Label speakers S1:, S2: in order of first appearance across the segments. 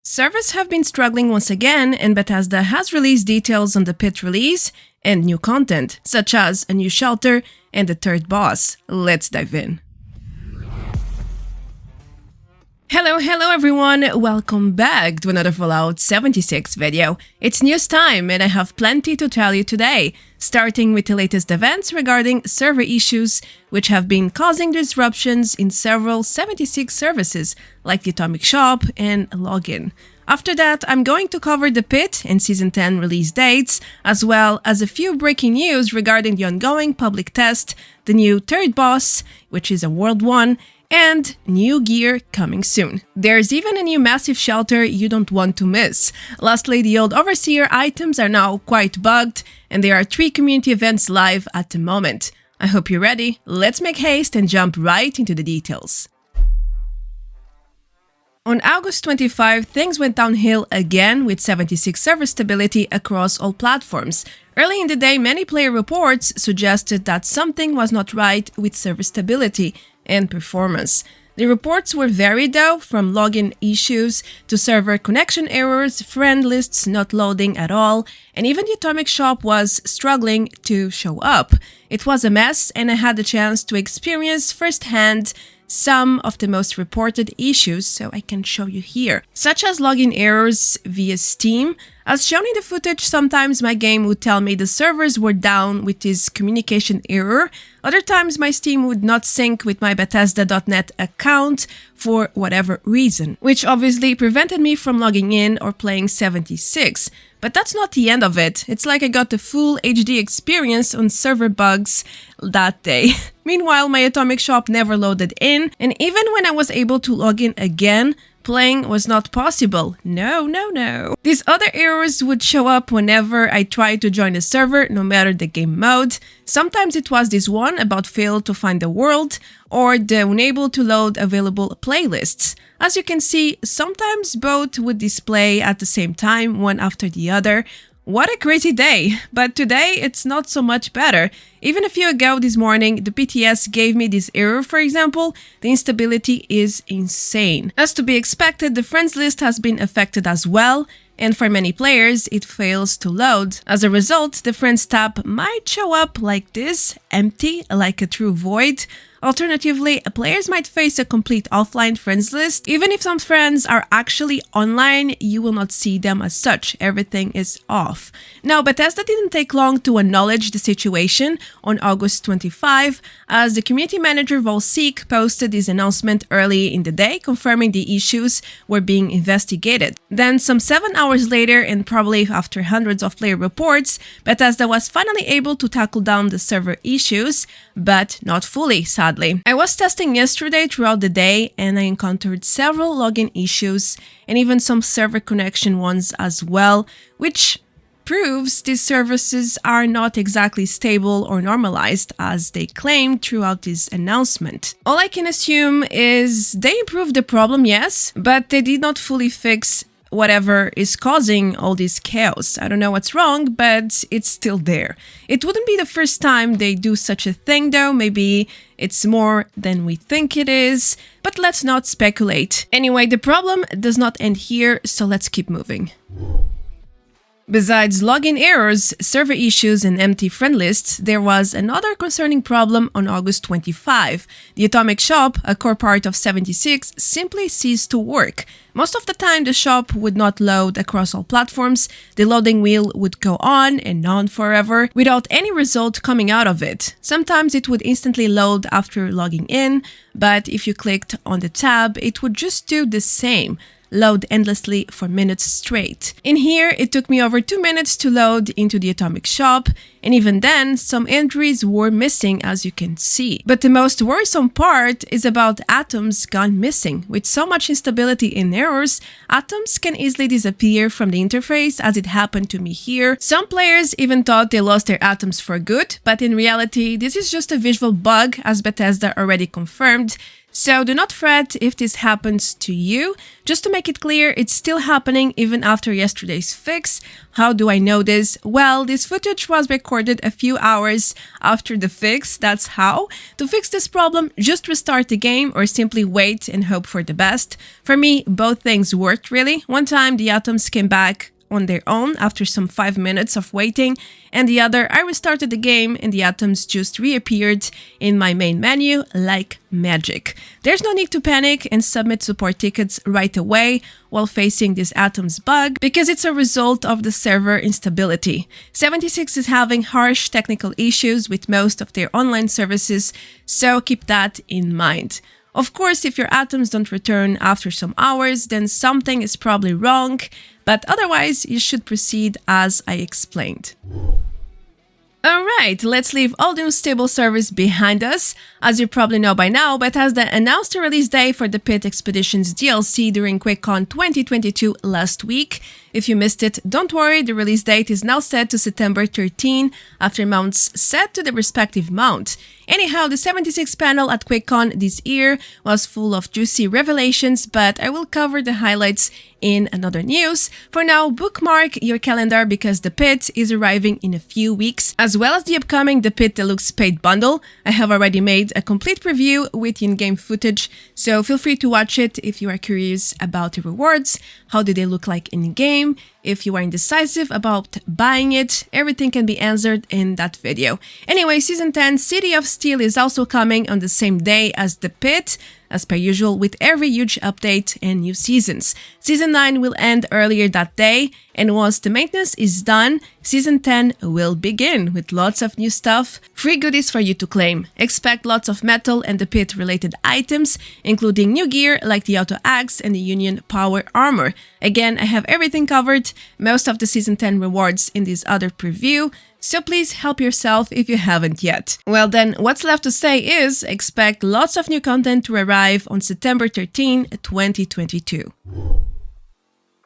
S1: Servers have been struggling once again, and Bethesda has released details on the Pitt release and new content, such as a new shelter and the third boss. Let's dive in. Hello everyone, welcome back to another Fallout 76 video. It's news time and I have plenty to tell you today, starting with the latest events regarding server issues which have been causing disruptions in several 76 services like the Atomic Shop and Login. After that, I'm going to cover the Pitt and Season 10 release dates, as well as a few breaking news regarding the ongoing public test, the new third boss, which is a World 1, and new gear coming soon. There's even a new massive shelter you don't want to miss. Lastly, the old Overseer items are now quite bugged, and there are 3 community events live at the moment. I hope you're ready. Let's make haste and jump right into the details. On August 25, things went downhill again with 76 server stability across all platforms. Early in the day, many player reports suggested that something was not right with server stability and performance. The reports were varied though, from login issues to server connection errors, friend lists not loading at all, and even the Atomic Shop was struggling to show up. It was a mess, and I had the chance to experience firsthand some of the most reported issues, so I can show you here, such as login errors via Steam. As shown in the footage, sometimes my game would tell me the servers were down with this communication error. Other times my Steam would not sync with my Bethesda.net account for whatever reason, which obviously prevented me from logging in or playing 76. But that's not the end of it. It's like I got the full HD experience on server bugs that day. Meanwhile, my Atomic Shop never loaded in, and even when I was able to log in again, playing was not possible. No. These other errors would show up whenever I tried to join a server, no matter the game mode. Sometimes it was this one about failed to find the world, or the unable to load available playlists. As you can see, sometimes both would display at the same time, one after the other. What a crazy day, but today it's not so much better. Even a few ago this morning, the PTS gave me this error, for example. The instability is insane. As to be expected, the friends list has been affected as well, and for many players, it fails to load. As a result, the friends tab might show up like this, empty, like a true void. Alternatively, players might face a complete offline friends list. Even if some friends are actually online, you will not see them as such. Everything is off. Now, Bethesda didn't take long to acknowledge the situation on August 25, as the community manager Volseek posted this announcement early in the day, confirming the issues were being investigated. Then, some 7 hours later, and probably after hundreds of player reports, Bethesda was finally able to tackle down the server issues, but not fully, sadly. I was testing yesterday throughout the day, and I encountered several login issues and even some server connection ones as well, which proves these services are not exactly stable or normalized as they claimed throughout this announcement. All I can assume is they improved the problem, yes, but they did not fully fix whatever is causing all this chaos. I don't know what's wrong, but it's still there. It wouldn't be the first time they do such a thing though. Maybe it's more than we think it is, but let's not speculate. Anyway, the problem does not end here, so let's keep moving. Besides login errors, server issues, and empty friend lists, there was another concerning problem on August 25. The Atomic Shop, a core part of 76, simply ceased to work. Most of the time, the shop would not load across all platforms. The loading wheel would go on and on forever without any result coming out of it. Sometimes it would instantly load after logging in, but if you clicked on the tab, it would just do the same. Load endlessly for minutes straight. In here, it took me over 2 minutes to load into the Atomic Shop, and even then, some entries were missing, as you can see. But the most worrisome part is about atoms gone missing. With so much instability and errors, atoms can easily disappear from the interface, as it happened to me here. Some players even thought they lost their atoms for good, but in reality, this is just a visual bug, as Bethesda already confirmed. So do not fret if this happens to you. Just to make it clear, it's still happening even after yesterday's fix. How do I know this? Well, this footage was recorded a few hours after the fix, that's how. To fix this problem, just restart the game or simply wait and hope for the best. For me, both things worked really. One time the atoms came back on their own after some 5 minutes of waiting, and the other, I restarted the game and the atoms just reappeared in my main menu like magic. There's no need to panic and submit support tickets right away while facing this atoms bug, because it's a result of the server instability. 76 is having harsh technical issues with most of their online services, so keep that in mind. Of course, if your atoms don't return after some hours, then something is probably wrong, but otherwise you should proceed as I explained. Alright, let's leave all the unstable servers behind us. As you probably know by now, Bethesda announced a release day for the Pitt Expeditions DLC during QuakeCon 2022 last week. If you missed it, don't worry, the release date is now set to September 13 after mounts set to the respective mount. Anyhow, the 76 panel at QuakeCon this year was full of juicy revelations, but I will cover the highlights in another news. For now, bookmark your calendar because the Pitt is arriving in a few weeks, as well as the upcoming The Pitt Deluxe paid bundle. I have already made a complete preview with in-game footage, so feel free to watch it if you are curious about the rewards, how do they look like in-game. If you are indecisive about buying it, everything can be answered in that video. Anyway, Season 10 City of Steel is also coming on the same day as the Pitt, as per usual with every huge update and new seasons. Season 9 will end earlier that day, and once the maintenance is done, Season 10 will begin with lots of new stuff, free goodies for you to claim. Expect lots of metal and the Pitt related items, including new gear like the Auto Axe and the Union Power Armor. Again, I have everything covered, most of the Season 10 rewards in this other preview, so please help yourself if you haven't yet. Well then, what's left to say is expect lots of new content to arrive on September 13, 2022.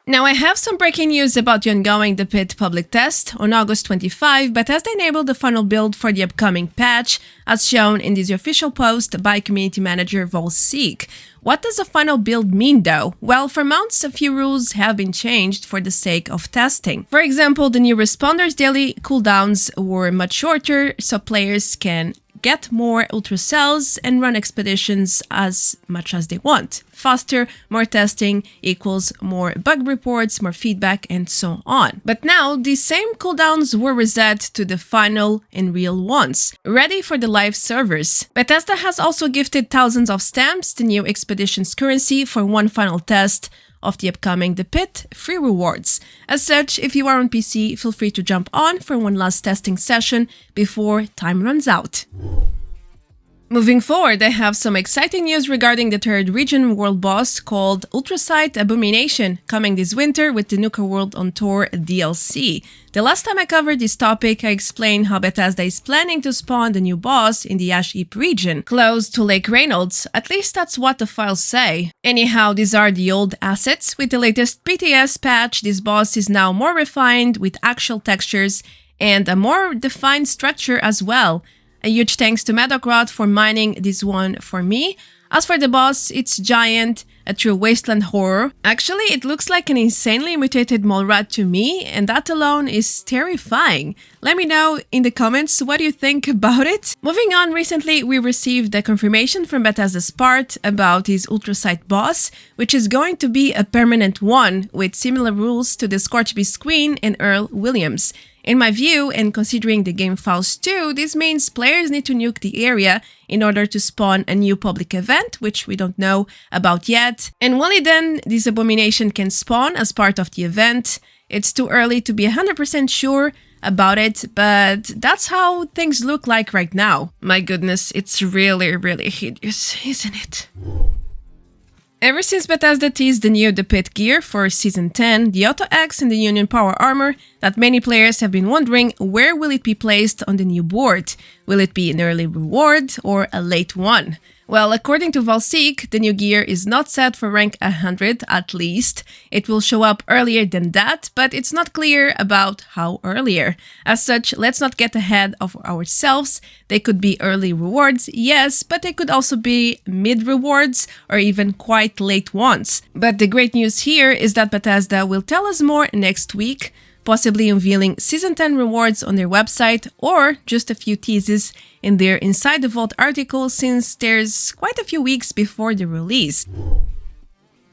S1: Now I have some breaking news about the ongoing The Pitt public test. On August 25, Bethesda enabled the final build for the upcoming patch, as shown in this official post by community manager Volseek. What does a final build mean though? Well, for months a few rules have been changed for the sake of testing. For example, the new responders daily cooldowns were much shorter, so players can get more ultra cells and run expeditions as much as they want. Faster, more testing equals more bug reports, more feedback, and so on. But now, these same cooldowns were reset to the final and real ones, ready for the live servers. Bethesda has also gifted thousands of stamps, the new expeditions currency, for one final test of the upcoming The Pitt free rewards. As such, if you are on PC, feel free to jump on for one last testing session before time runs out. Moving forward, I have some exciting news regarding the third region world boss called Ultrasite Abomination, coming this winter with the Nuka World on Tour DLC. The last time I covered this topic, I explained how Bethesda is planning to spawn the new boss in the Ash Heap region, close to Lake Reynolds. At least that's what the files say. Anyhow, these are the old assets. With the latest PTS patch, this boss is now more refined with actual textures and a more defined structure as well. A huge thanks to Madocrot for mining this one for me. As for the boss, it's giant, a true wasteland horror. Actually, it looks like an insanely mutated mole rat to me, and that alone is terrifying. Let me know in the comments what you think about it. Moving on, recently we received a confirmation from Bethesda's part about his Ultrasite boss, which is going to be a permanent one, with similar rules to the Scorchbeast Queen and Earl Williams. In my view, and considering the game files too, this means players need to nuke the area in order to spawn a new public event, which we don't know about yet. And only then this abomination can spawn as part of the event. It's too early to be 100% sure about it, but that's how things look like right now. My goodness, it's really, really hideous, isn't it? Ever since Bethesda teased the new The Pitt gear for Season 10, the Auto Axe and the Union Power Armor, that many players have been wondering where will it be placed on the new board. Will it be an early reward or a late one? Well, according to Valseek, the new gear is not set for rank 100 at least. It will show up earlier than that, but it's not clear about how earlier. As such, let's not get ahead of ourselves. They could be early rewards, yes, but they could also be mid rewards or even quite late ones. But the great news here is that Bethesda will tell us more next week, possibly unveiling Season 10 rewards on their website or just a few teases in their Inside the Vault article, since there's quite a few weeks before the release.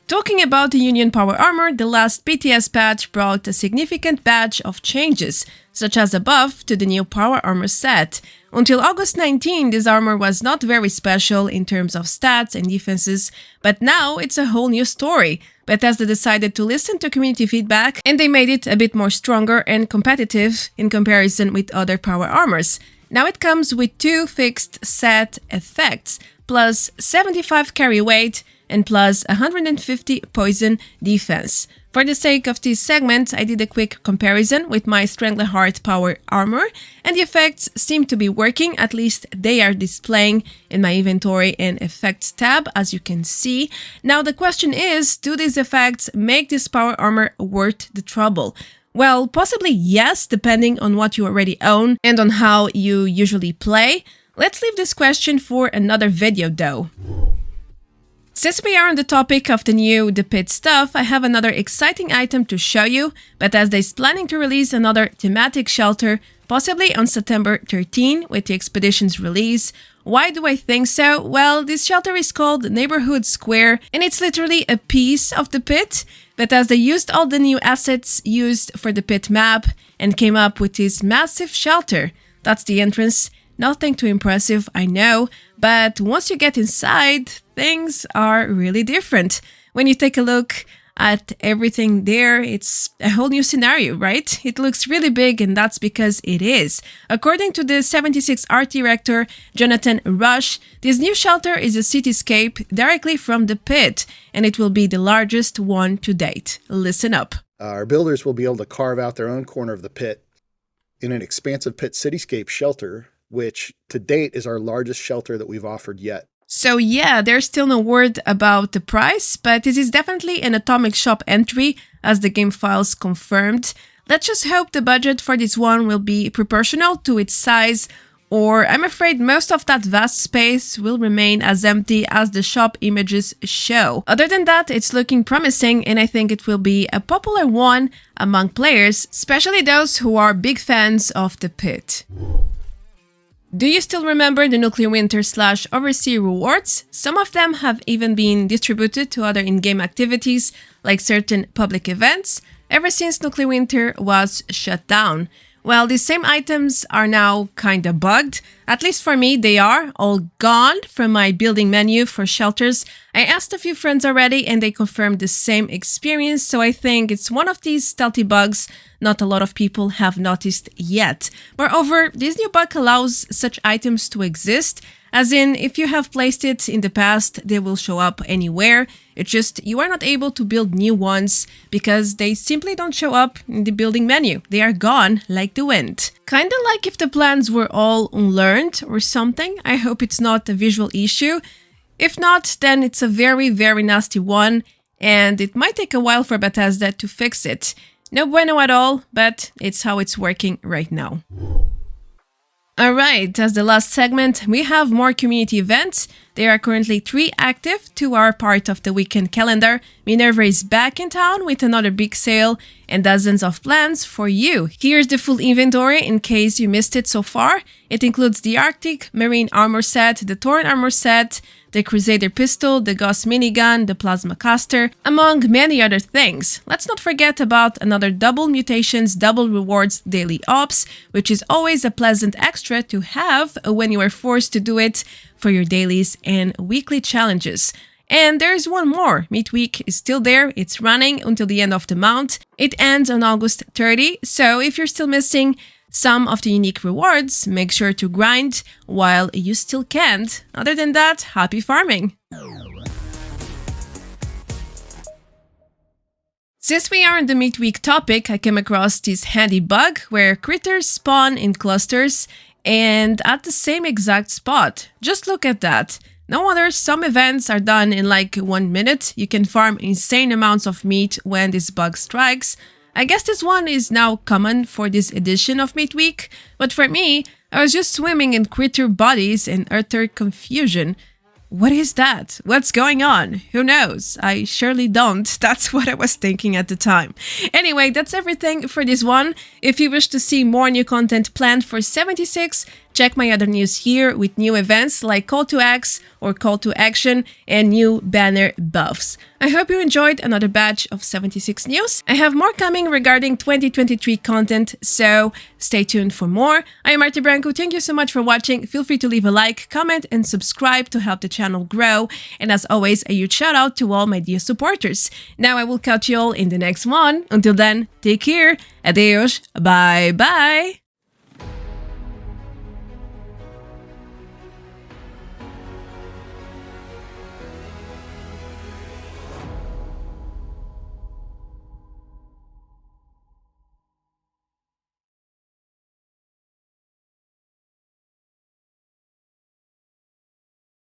S1: Talking about the Union Power Armor, the last BTS patch brought a significant batch of changes, such as a buff to the new Power Armor set. Until August 19, this armor was not very special in terms of stats and defenses, but now it's a whole new story. Bethesda decided to listen to community feedback, and they made it a bit more stronger and competitive in comparison with other power armors. Now it comes with 2 fixed set effects, plus 75 carry weight and plus 150 poison defense. For the sake of this segment, I did a quick comparison with my Strangleheart power armor, and the effects seem to be working, at least they are displaying in my inventory and effects tab, as you can see. Now the question is, do these effects make this power armor worth the trouble? Well, possibly yes, depending on what you already own and on how you usually play. Let's leave this question for another video though. Since we are on the topic of the Pitt stuff, I have another exciting item to show you. Bethesda is planning to release another thematic shelter, possibly on September 13 with the Expedition's release. Why do I think so? Well, this shelter is called Neighborhood Square, and it's literally a piece of the Pitt. Bethesda used all the new assets used for the Pitt map and came up with this massive shelter. That's the entrance. Nothing too impressive, I know, but once you get inside, things are really different. When you take a look at everything there, it's a whole new scenario, right? It looks really big, and that's because it is. According to the 76 art director, Jonathan Rush, this new shelter is a cityscape directly from the Pitt, and it will be the largest one to date. Listen up.
S2: Our builders will be able to carve out their own corner of the Pitt in an expansive Pitt cityscape shelter, which to date is our largest shelter that we've offered yet.
S1: So yeah, there's still no word about the price, but this is definitely an Atomic Shop entry, as the game files confirmed. Let's just hope the budget for this one will be proportional to its size, or I'm afraid most of that vast space will remain as empty as the shop images show. Other than that, it's looking promising, and I think it will be a popular one among players, especially those who are big fans of the Pitt. Do you still remember the Nuclear Winter / Overseer rewards? Some of them have even been distributed to other in-game activities, like certain public events, ever since Nuclear Winter was shut down. Well, these same items are now kinda bugged. At least for me, they are all gone from my building menu for shelters. I asked a few friends already and they confirmed the same experience, so I think it's one of these stealthy bugs not a lot of people have noticed yet. Moreover, this new bug allows such items to exist, as in, if you have placed it in the past, they will show up anywhere. It's just you are not able to build new ones because they simply don't show up in the building menu. They are gone like the wind. Kinda like if the plans were all unlearned or something. I hope it's not a visual issue. If not, then it's a very, very nasty one, and it might take a while for Bethesda to fix it. No bueno at all, but it's how it's working right now. Alright, as the last segment, we have more community events. There are currently 3 active, 2 are part of the weekend calendar. Minerva is back in town with another big sale and dozens of plans for you. Here's the full inventory in case you missed it so far. It includes the Arctic Marine Armor set, the Torn Armor set, the Crusader Pistol, the Gauss Minigun, the Plasma Caster, among many other things. Let's not forget about another Double Mutations, Double Rewards Daily Ops, which is always a pleasant extra to have when you are forced to do it for your dailies and weekly challenges. And there's one more. Meat Week is still there. It's running until the end of the month. It ends on August 30, so if you're still missing some of the unique rewards, make sure to grind while you still can. Other than that, happy farming! Since we are on the Meat Week topic, I came across this handy bug where critters spawn in clusters and at the same exact spot. Just look at that. No wonder some events are done in like 1 minute. You can farm insane amounts of meat when this bug strikes. I guess this one is now common for this edition of Meat Week, but for me, I was just swimming in critter bodies in utter confusion. What is that? What's going on? Who knows? I surely don't. That's what I was thinking at the time. Anyway, that's everything for this one. If you wish to see more new content planned for 76, check my other news here with new events like Call to Axe or Call to Action and new banner buffs. I hope you enjoyed another batch of 76 news. I have more coming regarding 2023 content, so stay tuned for more. I am Marty Branco. Thank you so much for watching. Feel free to leave a like, comment, and subscribe to help the channel grow. And as always, a huge shout out to all my dear supporters. Now I will catch you all in the next one. Until then, take care. Adeus. Bye bye.